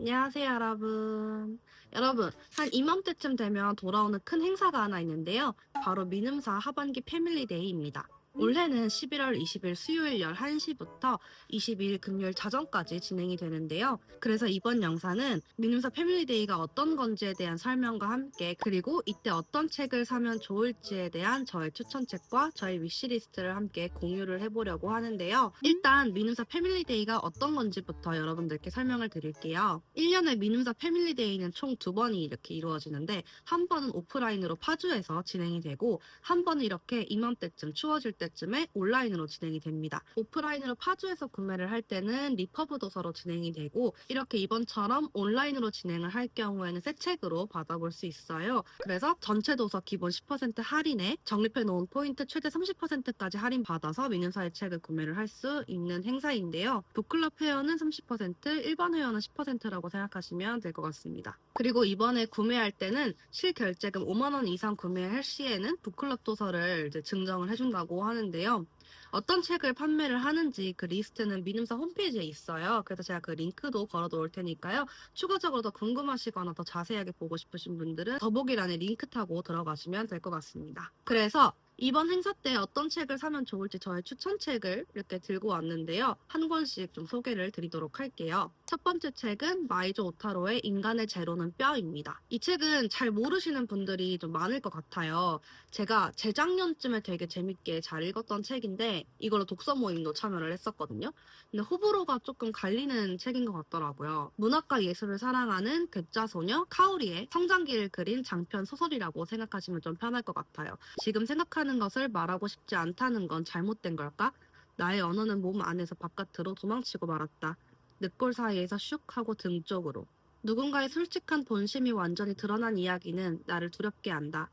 안녕하세요, 여러분. 여러분, 한 이맘때쯤 되면 돌아오는 큰 행사가 하나 있는데요. 바로 미눔사 하반기 패밀리데이입니다. 올해는 11월 20일 수요일 11시부터 22일 금요일 자정까지 진행이 되는데요. 그래서 이번 영상은 미눔사 패밀리데이가 어떤 건지에 대한 설명과 함께, 그리고 이때 어떤 책을 사면 좋을지에 대한 저의 추천책과 저의 위시리스트를 함께 공유를 해보려고 하는데요. 일단 미눔사 패밀리데이가 어떤 건지부터 여러분들께 설명을 드릴게요. 1년에 미눔사 패밀리데이는 총 2번이 이렇게 이루어지는데, 한 번은 오프라인으로 파주에서 진행이 되고, 한 번은 이렇게 이맘때쯤 추워질 때쯤에 온라인으로 진행이 됩니다. 오프라인으로 파주에서 구매를 할 때는 리퍼브 도서로 진행이 되고, 이렇게 이번처럼 온라인으로 진행을 할 경우에는 새 책으로 받아볼 수 있어요. 그래서 전체 도서 기본 10% 할인에 적립해 놓은 포인트 최대 30%까지 할인 받아서 미눈사의 책을 구매를 할 수 있는 행사인데요. 북클럽 회원은 30%, 일반 회원은 10%라고 생각하시면 될 것 같습니다. 그리고 이번에 구매할 때는 실결제금 5만 원 이상 구매할 시에는 북클럽 도서를 이제 증정을 해준다고 하는데요. 어떤 책을 판매를 하는지 그 리스트는 미눔사 홈페이지에 있어요. 그래서 제가 그 링크도 걸어 놓을 테니까요. 추가적으로 더 궁금하시거나 더 자세하게 보고 싶으신 분들은 더보기란에 링크 타고 들어가시면 될 것 같습니다. 그래서 이번 행사 때 어떤 책을 사면 좋을지 저의 추천책을 이렇게 들고 왔는데요. 한 권씩 좀 소개를 드리도록 할게요. 첫 번째 책은 마이조 오타로의 인간의 제로는 뼈입니다. 이 책은 잘 모르시는 분들이 좀 많을 것 같아요. 제가 재작년쯤에 되게 재밌게 잘 읽었던 책인데 이걸로 독서 모임도 참여를 했었거든요. 근데 호불호가 조금 갈리는 책인 것 같더라고요. 문학과 예술을 사랑하는 괴짜 소녀 카오리의 성장기를 그린 장편 소설이라고 생각하시면 좀 편할 것 같아요. 지금 생각하는 것을 말하고 싶지 않다는 건 잘못된 걸까? 나의 언어는 몸 안에서 바깥으로 도망치고 말았다. 늑골 사이에서 슉 하고 등 쪽으로. 누군가의 솔직한 본심이 완전히 드러난 이야기는 나를 두렵게 한다.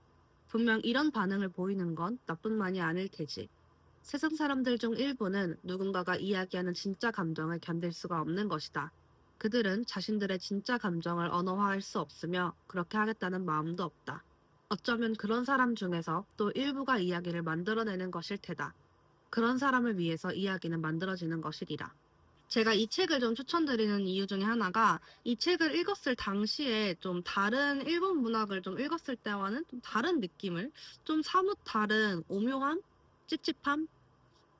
분명 이런 반응을 보이는 건 나뿐만이 아닐 테지. 세상 사람들 중 일부는 누군가가 이야기하는 진짜 감정을 견딜 수가 없는 것이다. 그들은 자신들의 진짜 감정을 언어화할 수 없으며 그렇게 하겠다는 마음도 없다. 어쩌면 그런 사람 중에서 또 일부가 이야기를 만들어내는 것일 테다. 그런 사람을 위해서 이야기는 만들어지는 것이리라. 제가 이 책을 좀 추천드리는 이유 중에 하나가 이 책을 읽었을 당시에 좀 다른 일본 문학을 좀 읽었을 때와는 좀 다른 느낌을, 좀 사뭇 다른 오묘함? 찝찝함?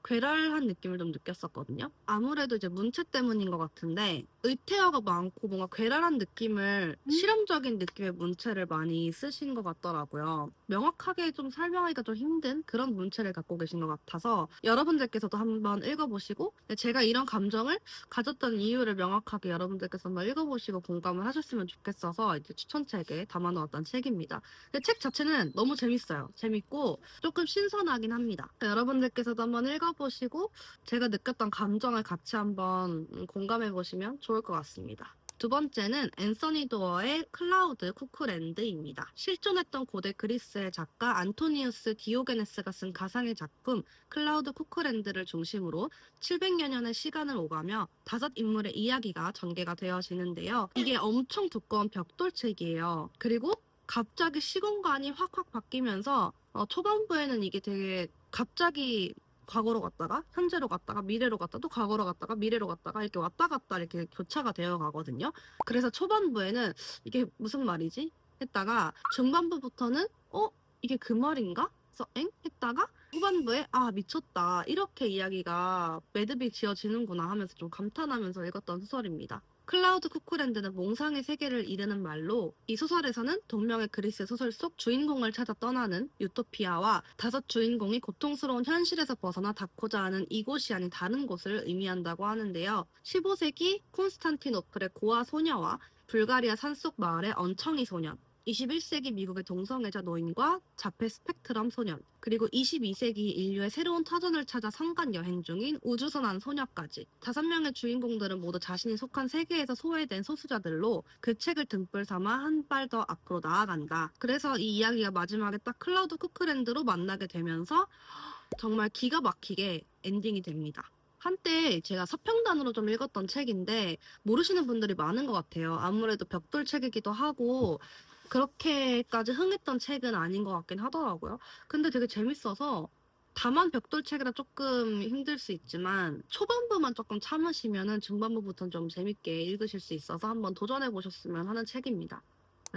괴랄한 느낌을 좀 느꼈었거든요. 아무래도 이제 문체 때문인 것 같은데 의태어가 많고 뭔가 괴랄한 느낌을, 실험적인 느낌의 문체를 많이 쓰신 것 같더라고요. 명확하게 좀 설명하기가 좀 힘든 그런 문체를 갖고 계신 것 같아서 여러분들께서도 한번 읽어보시고, 제가 이런 감정을 가졌던 이유를 명확하게 여러분들께서 한번 읽어보시고 공감을 하셨으면 좋겠어서 이제 추천책에 담아놓았던 책입니다. 근데 책 자체는 너무 재밌어요. 재밌고 조금 신선하긴 합니다. 그러니까 여러분들께서도 한번 읽어보시고 제가 느꼈던 감정을 같이 한번 공감해보시면 좋을 것 같습니다. 두 번째는 앤서니 도어의 클라우드 쿠쿠랜드입니다. 실존했던 고대 그리스의 작가 안토니우스 디오게네스가 쓴 가상의 작품 클라우드 쿠쿠랜드를 중심으로 700여 년의 시간을 오가며 5인물의 이야기가 전개가 되어지는데요. 이게 엄청 두꺼운 벽돌책이에요. 그리고 갑자기 시공간이 확확 바뀌면서 초반부에는 이게 되게 갑자기 과거로 갔다가 현재로 갔다가 미래로 갔다가 또 과거로 갔다가 미래로 갔다가 이렇게 왔다 갔다 이렇게 교차가 되어 가거든요. 그래서 초반부에는 이게 무슨 말이지? 했다가 중반부부터는 이게 그 말인가? 그래서 엥? 했다가 후반부에 아 미쳤다 이렇게 이야기가 매듭이 지어지는구나 하면서 좀 감탄하면서 읽었던 소설입니다. 클라우드 쿠쿠랜드는 몽상의 세계를 이르는 말로 이 소설에서는 동명의 그리스 소설 속 주인공을 찾아 떠나는 유토피아와 5주인공이 고통스러운 현실에서 벗어나 닿고자 하는 이곳이 아닌 다른 곳을 의미한다고 하는데요. 15세기 콘스탄티노플의 고아 소녀와 불가리아 산속 마을의 언청이 소년, 21세기 미국의 동성애자 노인과 자폐 스펙트럼 소년, 그리고 22세기 인류의 새로운 터전을 찾아 성간 여행 중인 우주선안 소녀까지 5명의 주인공들은 모두 자신이 속한 세계에서 소외된 소수자들로 그 책을 등불 삼아 한 발 더 앞으로 나아간다. 그래서 이 이야기가 마지막에 딱 클라우드 쿠크랜드로 만나게 되면서 정말 기가 막히게 엔딩이 됩니다. 한때 제가 서평단으로 좀 읽었던 책인데 모르시는 분들이 많은 것 같아요. 아무래도 벽돌 책이기도 하고 그렇게까지 흥했던 책은 아닌 것 같긴 하더라고요. 근데 되게 재밌어서 다만 벽돌책이라 조금 힘들 수 있지만 초반부만 조금 참으시면은 중반부부터는 좀 재밌게 읽으실 수 있어서 한번 도전해 보셨으면 하는 책입니다.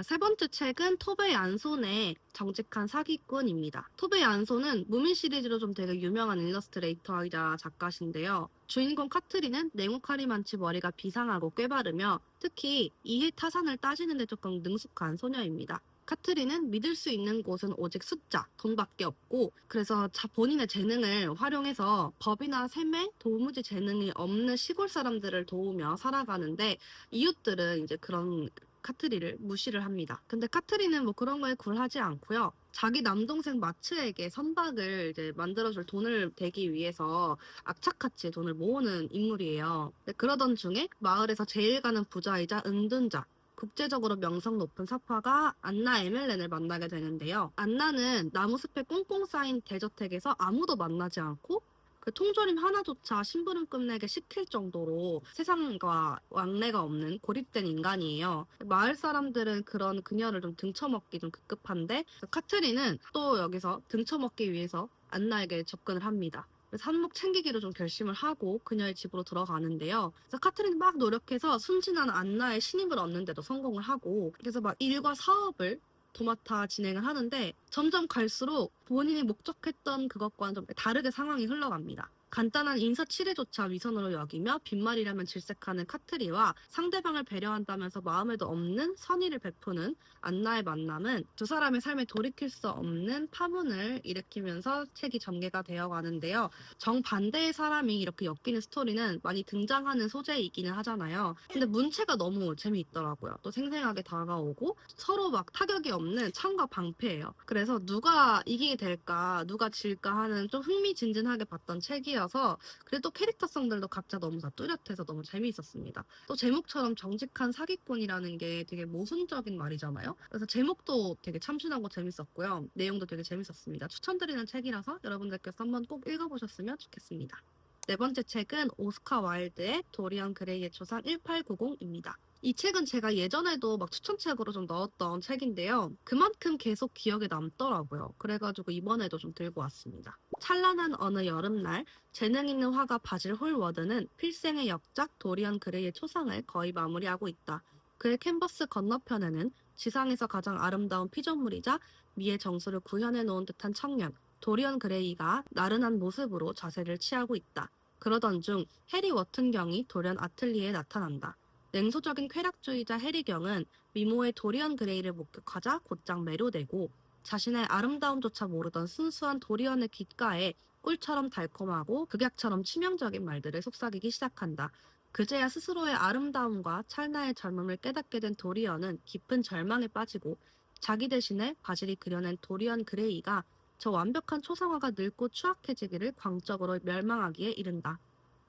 세 번째 책은 토베 얀손의 정직한 사기꾼입니다. 토베 얀손은 무민 시리즈로 좀 되게 유명한 일러스트레이터이자 작가신데요. 주인공 카트리는 네모카리만치 머리가 비상하고 꾀바르며 특히 이해타산을 따지는데 조금 능숙한 소녀입니다. 카트리는 믿을 수 있는 곳은 오직 숫자, 돈밖에 없고 그래서 본인의 재능을 활용해서 법이나 셈에 도무지 재능이 없는 시골 사람들을 도우며 살아가는데 이웃들은 이제 그런 카트리를 무시를 합니다. 근데 카트리는 뭐 그런 거에 굴하지 않고요. 자기 남동생 마츠에게 선박을 이제 만들어줄 돈을 대기 위해서 악착같이 돈을 모으는 인물이에요. 그러던 중에 마을에서 제일 가는 부자이자 은둔자, 국제적으로 명성 높은 사파가 안나 에멜렌을 만나게 되는데요. 안나는 나무숲에 꽁꽁 쌓인 대저택에서 아무도 만나지 않고 그 통조림 하나조차 심부름 끝내게 시킬 정도로 세상과 왕래가 없는 고립된 인간이에요. 마을 사람들은 그런 그녀를 좀 등쳐먹기 좀 급급한데 카트리는 또 여기서 등쳐먹기 위해서 안나에게 접근을 합니다. 그래서 한몫 챙기기로 좀 결심을 하고 그녀의 집으로 들어가는데요. 그래서 카트린이 막 노력해서 순진한 안나의 신임을 얻는데도 성공을 하고 그래서 막 일과 사업을 도맡아 진행을 하는데 점점 갈수록 본인이 목적했던 그것과는 좀 다르게 상황이 흘러갑니다. 간단한 인사치레조차 위선으로 여기며 빈말이라면 질색하는 카트리와 상대방을 배려한다면서 마음에도 없는 선의를 베푸는 안나의 만남은 두 사람의 삶에 돌이킬 수 없는 파문을 일으키면서 책이 전개가 되어 가는데요. 정반대의 사람이 이렇게 엮이는 스토리는 많이 등장하는 소재이기는 하잖아요. 근데 문체가 너무 재미있더라고요. 또 생생하게 다가오고 서로 막 타격이 없는 창과 방패예요. 그래서 누가 이기게 될까 누가 질까 하는 좀 흥미진진하게 봤던 책이어서 그래도 캐릭터성들도 각자 너무 다 뚜렷해서 너무 재미있었습니다. 또 제목처럼 정직한 사기꾼이라는 게 되게 모순적인 말이잖아요. 그래서 제목도 되게 참신하고 재밌었고요. 내용도 되게 재밌었습니다. 추천드리는 책이라서 여러분들께서 한번 꼭 읽어보셨으면 좋겠습니다. 네 번째 책은 오스카 와일드의 도리언 그레이의 초상 1890입니다. 이 책은 제가 예전에도 막 추천책으로 좀 넣었던 책인데요. 그만큼 계속 기억에 남더라고요. 그래가지고 이번에도 좀 들고 왔습니다. 찬란한 어느 여름날 재능 있는 화가 바질 홀워드는 필생의 역작 도리언 그레이의 초상을 거의 마무리하고 있다. 그의 캔버스 건너편에는 지상에서 가장 아름다운 피조물이자 미의 정수를 구현해 놓은 듯한 청년 도리언 그레이가 나른한 모습으로 자세를 취하고 있다. 그러던 중 해리 워튼경이 돌연 아틀리에에 나타난다. 냉소적인 쾌락주의자 해리경은 미모의 도리언 그레이를 목격하자 곧장 매료되고 자신의 아름다움조차 모르던 순수한 도리언의 귓가에 꿀처럼 달콤하고 극약처럼 치명적인 말들을 속삭이기 시작한다. 그제야 스스로의 아름다움과 찰나의 젊음을 깨닫게 된 도리언은 깊은 절망에 빠지고 자기 대신에 바질이 그려낸 도리언 그레이가 저 완벽한 초상화가 늙고 추악해지기를 광적으로 멸망하기에 이른다.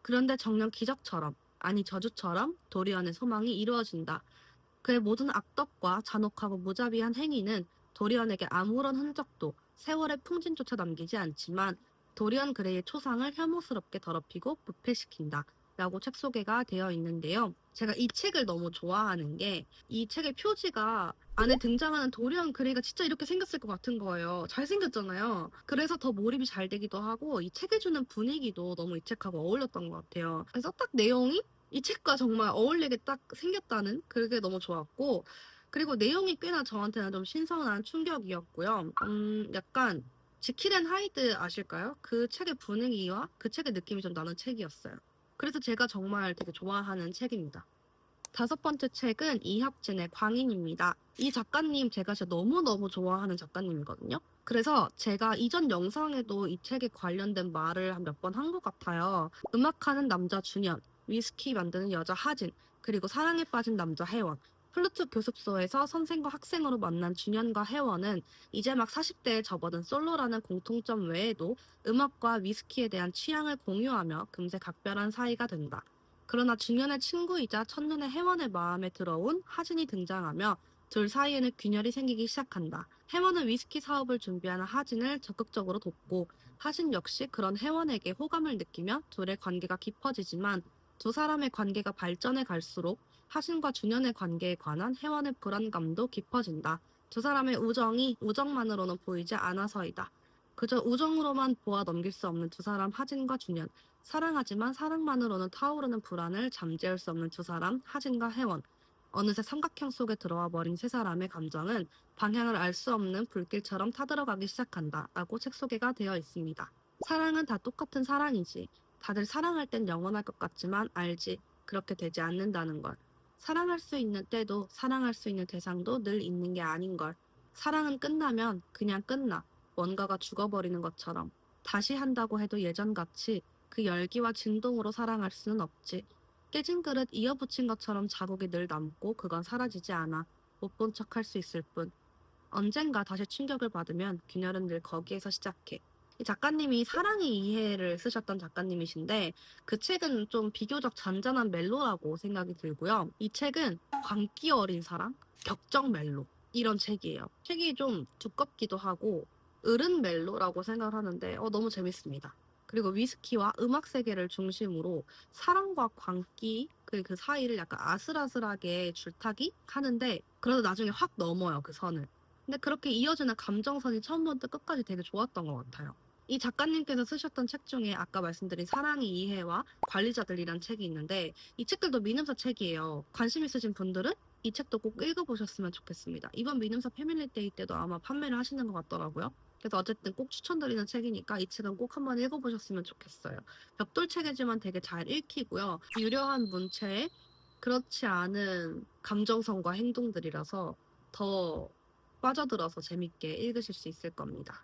그런데 정녕 기적처럼 아니 저주처럼 도리언의 소망이 이루어진다. 그의 모든 악덕과 잔혹하고 무자비한 행위는 도리언에게 아무런 흔적도 세월의 풍진조차 남기지 않지만 도리언 그레이의 초상을 혐오스럽게 더럽히고 부패시킨다. 라고 책 소개가 되어 있는데요. 제가 이 책을 너무 좋아하는 게 이 책의 표지가 안에 등장하는 도리언 그레이가 진짜 이렇게 생겼을 것 같은 거예요. 잘생겼잖아요. 그래서 더 몰입이 잘 되기도 하고 이 책이 주는 분위기도 너무 이 책하고 어울렸던 것 같아요. 그래서 딱 내용이 이 책과 정말 어울리게 딱 생겼다는 그게 너무 좋았고 그리고 내용이 꽤나 저한테는 좀 신선한 충격이었고요. 약간 지킬 앤 하이드 아실까요? 그 책의 분위기와 그 책의 느낌이 좀 나는 책이었어요. 그래서 제가 정말 되게 좋아하는 책입니다. 다섯 번째 책은 이혁진의 광인입니다. 이 작가님 제가 진짜 너무너무 좋아하는 작가님이거든요. 그래서 제가 이전 영상에도 이 책에 관련된 말을 한 몇 번 한 것 같아요. 음악하는 남자 준현, 위스키 만드는 여자 하진, 그리고 사랑에 빠진 남자 혜원. 플루트 교습소에서 선생과 학생으로 만난 준현과 혜원은 이제 막 40대에 접어든 솔로라는 공통점 외에도 음악과 위스키에 대한 취향을 공유하며 금세 각별한 사이가 된다. 그러나 준현의 친구이자 첫눈에 혜원의 마음에 들어온 하진이 등장하며 둘 사이에는 균열이 생기기 시작한다. 혜원은 위스키 사업을 준비하는 하진을 적극적으로 돕고 하진 역시 그런 혜원에게 호감을 느끼며 둘의 관계가 깊어지지만 두 사람의 관계가 발전해 갈수록 하진과 준현의 관계에 관한 혜원의 불안감도 깊어진다. 두 사람의 우정이 우정만으로는 보이지 않아서이다. 그저 우정으로만 보아 넘길 수 없는 두 사람 하진과 준현. 사랑하지만 사랑만으로는 타오르는 불안을 잠재울 수 없는 두 사람 하진과 혜원. 어느새 삼각형 속에 들어와 버린 세 사람의 감정은 방향을 알 수 없는 불길처럼 타들어가기 시작한다 라고 책 소개가 되어 있습니다. 사랑은 다 똑같은 사랑이지. 다들 사랑할 땐 영원할 것 같지만 알지. 그렇게 되지 않는다는 걸. 사랑할 수 있는 때도 사랑할 수 있는 대상도 늘 있는 게 아닌 걸. 사랑은 끝나면 그냥 끝나. 뭔가가 죽어버리는 것처럼. 다시 한다고 해도 예전같이 그 열기와 진동으로 사랑할 수는 없지. 깨진 그릇 이어붙인 것처럼 자국이 늘 남고 그건 사라지지 않아. 못 본 척할 수 있을 뿐. 언젠가 다시 충격을 받으면 균열은 늘 거기에서 시작해. 이 작가님이 사랑의 이해를 쓰셨던 작가님이신데 그 책은 좀 비교적 잔잔한 멜로라고 생각이 들고요. 이 책은 광기 어린 사랑, 격정 멜로 이런 책이에요. 책이 좀 두껍기도 하고 어른 멜로라고 생각을 하는데 너무 재밌습니다. 그리고 위스키와 음악 세계를 중심으로 사랑과 광기 그 사이를 약간 아슬아슬하게 줄타기 하는데 그러다 나중에 확 넘어요 그 선을. 근데 그렇게 이어지는 감정선이 처음부터 끝까지 되게 좋았던 것 같아요. 이 작가님께서 쓰셨던 책 중에 아까 말씀드린 사랑의 이해와 관리자들이란 책이 있는데 이 책들도 미음사 책이에요. 관심 있으신 분들은 이 책도 꼭 읽어보셨으면 좋겠습니다. 이번 미음사 패밀리데이 때도 아마 판매를 하시는 것 같더라고요. 그래서 어쨌든 꼭 추천드리는 책이니까 이 책은 꼭 한번 읽어보셨으면 좋겠어요. 벽돌 책이지만 되게 잘 읽히고요. 유려한 문체에 그렇지 않은 감정선과 행동들이라서 더 빠져들어서 재밌게 읽으실 수 있을 겁니다.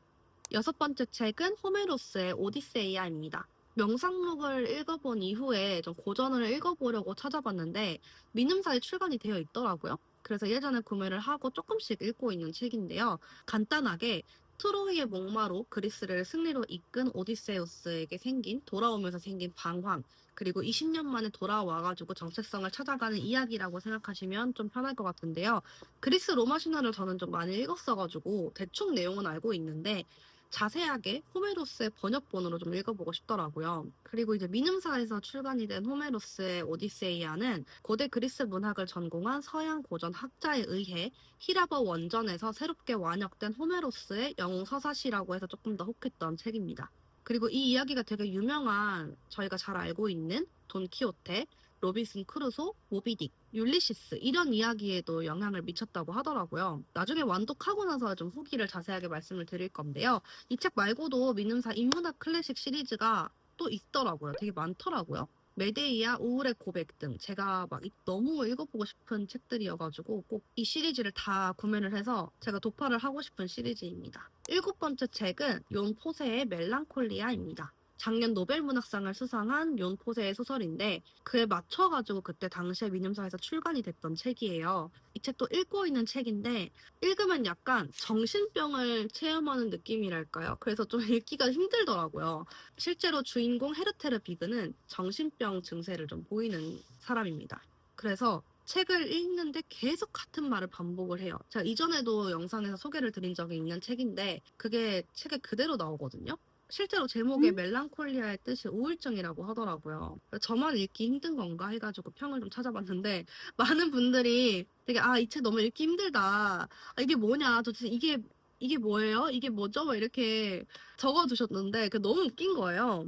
6번째 책은 호메로스의 오디세이아입니다. 명상록을 읽어본 이후에 좀 고전을 읽어보려고 찾아봤는데 미음사에 출간이 되어 있더라고요. 그래서 예전에 구매를 하고 조금씩 읽고 있는 책인데요. 간단하게 트로이의 목마로 그리스를 승리로 이끈 오디세우스에게 돌아오면서 생긴 방황, 그리고 20년 만에 돌아와가지고 정체성을 찾아가는 이야기라고 생각하시면 좀 편할 것 같은데요. 그리스 로마 신화를 저는 좀 많이 읽었어가지고 대충 내용은 알고 있는데 자세하게 호메로스의 번역본으로 좀 읽어보고 싶더라고요. 그리고 이제 미음사에서 출간이 된 호메로스의 오디세이아는 고대 그리스 문학을 전공한 서양 고전 학자에 의해 히라버 원전에서 새롭게 완역된 호메로스의 영웅 서사시라고 해서 조금 더 혹했던 책입니다. 그리고 이 이야기가 되게 유명한 저희가 잘 알고 있는 돈키호테, 로빈슨 크루소, 모비딕, 율리시스 이런 이야기에도 영향을 미쳤다고 하더라고요. 나중에 완독하고 나서 좀 후기를 자세하게 말씀을 드릴 건데요. 이 책 말고도 미음사 인문학 클래식 시리즈가 또 있더라고요. 되게 많더라고요. 메데이아, 우울의 고백 등 제가 막 너무 읽어보고 싶은 책들이어가지고 꼭 이 시리즈를 다 구매를 해서 제가 도파를 하고 싶은 시리즈입니다. 7번째 책은 용 포세의 멜랑콜리아입니다. 작년 노벨문학상을 수상한 용 포세의 소설인데 그에 맞춰가지고 그때 당시에 미음사에서 출간이 됐던 책이에요. 이 책도 읽고 있는 책인데 읽으면 약간 정신병을 체험하는 느낌이랄까요? 그래서 좀 읽기가 힘들더라고요. 실제로 주인공 헤르테르 비그는 정신병 증세를 좀 보이는 사람입니다. 그래서 책을 읽는데 계속 같은 말을 반복을 해요. 제가 이전에도 영상에서 소개를 드린 적이 있는 책인데 그게 책에 그대로 나오거든요. 실제로 제목에 멜랑콜리아의 뜻이 우울증이라고 하더라고요. 저만 읽기 힘든 건가 해가지고 평을 좀 찾아봤는데 많은 분들이 되게 이 책 너무 읽기 힘들다. 이게 뭐냐 도대체 이게 뭐예요? 이게 뭐죠? 막 이렇게 적어두셨는데 너무 웃긴 거예요.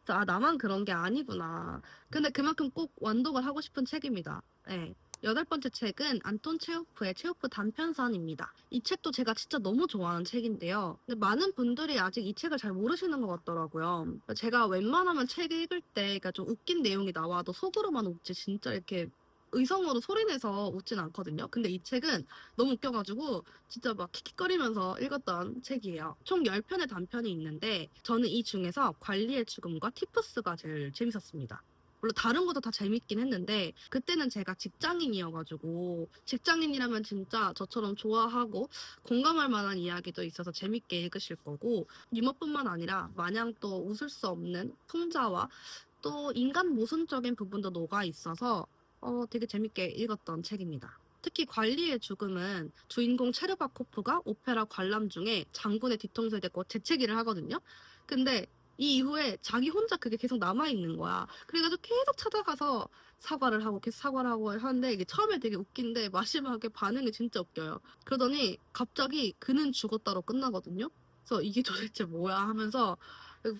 그래서 나만 그런 게 아니구나. 근데 그만큼 꼭 완독을 하고 싶은 책입니다. 네. 8번째 책은 안톤 체호프의 체호프 단편선입니다. 이 책도 제가 진짜 너무 좋아하는 책인데요. 근데 많은 분들이 아직 이 책을 잘 모르시는 것 같더라고요. 제가 웬만하면 책 읽을 때 그러니까 좀 웃긴 내용이 나와도 속으로만 웃지 진짜 이렇게 의성어로 소리내서 웃진 않거든요. 근데 이 책은 너무 웃겨가지고 진짜 막 킥킥거리면서 읽었던 책이에요. 총 10편의 단편이 있는데 저는 이 중에서 관리의 죽음과 티푸스가 제일 재밌었습니다. 물론 다른 것도 다 재밌긴 했는데 그때는 제가 직장인이어가지고 직장인이라면 진짜 저처럼 좋아하고 공감할 만한 이야기도 있어서 재밌게 읽으실 거고 유머뿐만 아니라 마냥 또 웃을 수 없는 풍자와 또 인간 모순적인 부분도 녹아 있어서 되게 재밌게 읽었던 책입니다. 특히 관리의 죽음은 주인공 체르바코프가 오페라 관람 중에 장군의 뒤통수에 대고 재채기를 하거든요. 근데 이 이후에 자기 혼자 그게 계속 남아있는 거야. 그래가지고 계속 찾아가서 사과를 하고 계속 사과를 하고 하는데 이게 처음에 되게 웃긴데 마지막에 반응이 진짜 웃겨요. 그러더니 갑자기 그는 죽었다로 끝나거든요. 그래서 이게 도대체 뭐야 하면서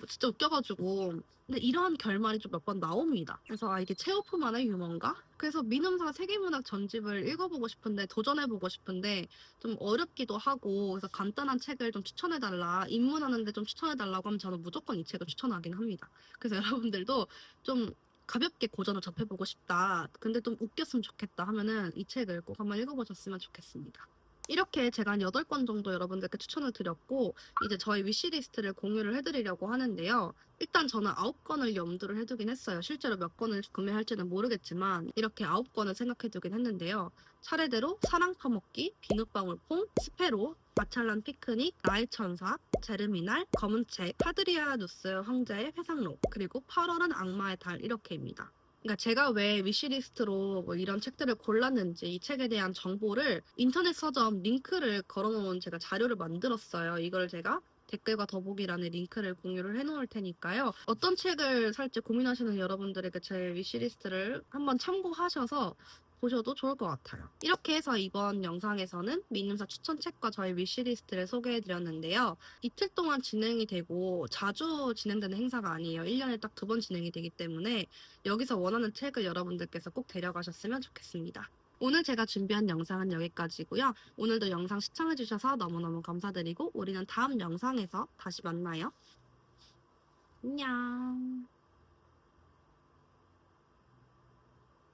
진짜 웃겨가지고. 근데 이런 결말이 좀 몇 번 나옵니다. 그래서 아, 이게 체오프만의 유머인가? 그래서 민음사 세계문학 전집을 읽어보고 싶은데, 도전해보고 싶은데 좀 어렵기도 하고, 그래서 간단한 책을 좀 추천해달라, 입문하는데 좀 추천해달라고 하면 저는 무조건 이 책을 추천하긴 합니다. 그래서 여러분들도 좀 가볍게 고전을 접해보고 싶다, 근데 좀 웃겼으면 좋겠다 하면은 이 책을 꼭 한번 읽어보셨으면 좋겠습니다. 이렇게 제가 한 8권 정도 여러분들께 추천을 드렸고, 이제 저희 위시리스트를 공유를 해드리려고 하는데요. 일단 저는 9권을 염두를 해두긴 했어요. 실제로 몇 권을 구매할지는 모르겠지만 이렇게 9권을 생각해두긴 했는데요. 차례대로 사랑 퍼먹기, 비눗방울퐁, 스페로, 마찰란 피크닉, 나의 천사, 제르미날, 검은 책, 하드리아누스 황제의 회상록, 그리고 8월은 악마의 달, 이렇게입니다. 그러니까 제가 왜 위시리스트로 뭐 이런 책들을 골랐는지, 이 책에 대한 정보를 인터넷 서점 링크를 걸어놓은 제가 자료를 만들었어요. 이걸 제가 댓글과 더보기란에 링크를 공유를 해놓을 테니까요. 어떤 책을 살지 고민하시는 여러분들에게 제 위시리스트를 한번 참고하셔서 보셔도 좋을 것 같아요. 이렇게 해서 이번 영상에서는 민음사 추천책과 저의 위시리스트를 소개해드렸는데요. 이틀 동안 진행이 되고 자주 진행되는 행사가 아니에요. 1년에 딱 2번 진행이 되기 때문에 여기서 원하는 책을 여러분들께서 꼭 데려가셨으면 좋겠습니다. 오늘 제가 준비한 영상은 여기까지고요. 오늘도 영상 시청해주셔서 너무너무 감사드리고, 우리는 다음 영상에서 다시 만나요. 안녕.